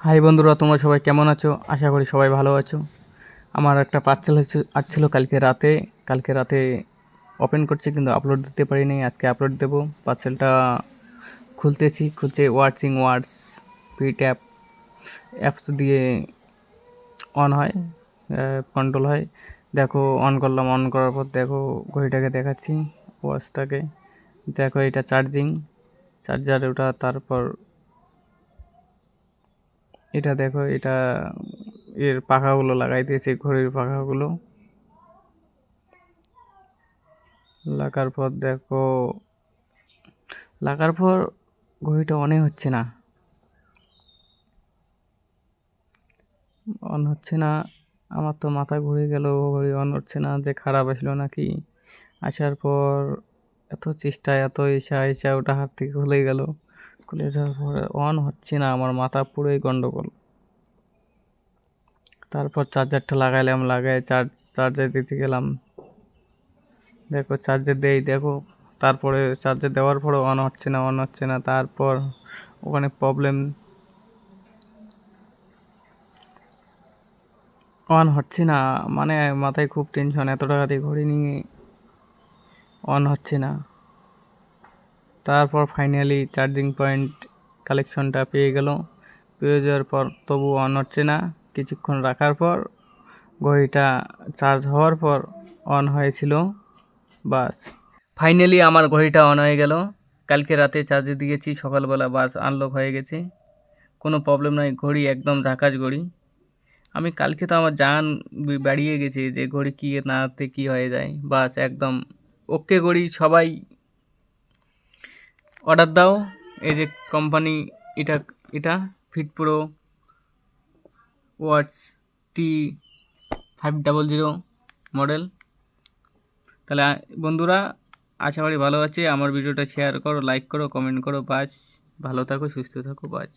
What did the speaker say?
High বন্ধুরা, তোমরা সবাই কেমন আছো? আশা করি সবাই ভালো আছো। আমার একটা পার্সেল আসছিল কালকে রাতে ওপেন করছি, কিন্তু আপলোড দিতে পারিনি। আজকে আপলোড দেবো। পার্সেলটা খুলছে ওয়াচিং ওয়ার্ডস পিট অ্যাপস দিয়ে অন হয়, কন্ট্রোল হয়। দেখো, অন করলাম। অন করার পর দেখো ঘড়িটাকে দেখাচ্ছি, ওয়াচটাকে দেখো। এটা চার্জার ওটা। তারপর এটা দেখো, এটা এর পাখাগুলো লাগাই দিয়েছে, ঘড়ির পাখাগুলো লাগার পর দেখো, লাগার পর ঘড়িটা অন হচ্ছে না। আমার তো মাথা ঘুরে গেল, ঘড়ি অন হচ্ছে না, যে খারাপ আসলো নাকি। আসার পর এত চেষ্টা, এত এসা ওটা হাত থেকে খুলে যাওয়ার পরে অন হচ্ছে না। আমার মাথা পুরোই গন্ডগোল। তারপর চার্জারটা লাগাই চার্জার দিতে গেলাম। দেখো চার্জার দেখো, তারপরে চার্জার দেওয়ার পরও অন হচ্ছে না। তারপর ওখানে প্রবলেম, অন হচ্ছে না। মানে মাথায় খুব টেনশন, এত টাকা দিয়ে ঘড়ি নিয়ে অন হচ্ছে না। তারপর ফাইনালি চার্জিং পয়েন্ট কালেকশনটা পেয়ে যাওয়ার পর তবু অন হচ্ছে না। কিছুক্ষণ রাখার পর ঘড়িটা চার্জ হওয়ার পর অন হয়েছিল। বাস, ফাইনালি আমার ঘড়িটা অন হয়ে গেল। কালকে রাতে চার্জে দিয়েছি, সকালবেলা বাস আনলক হয়ে গেছে। কোনো প্রবলেম নাই, ঘড়ি একদম ঝাকাস ঘড়ি। আমি কালকে তো আমার জান বাড়িয়ে গেছে যে ঘড়ি কী নাতে কী হয়ে যায়। বাস একদম ওকে ঘড়ি। সবাই অর্ডার দাও। এই যে কোম্পানি, এটা এটা ফিট প্রো ওয়াটস T500 মডেল। তাহলে বন্ধুরা, আশা করি ভালো আছে। আমার ভিডিওটা শেয়ার করো, লাইক করো, কমেন্ট করো। বাস, ভালো থাকো, সুস্থ থাকো। বাস।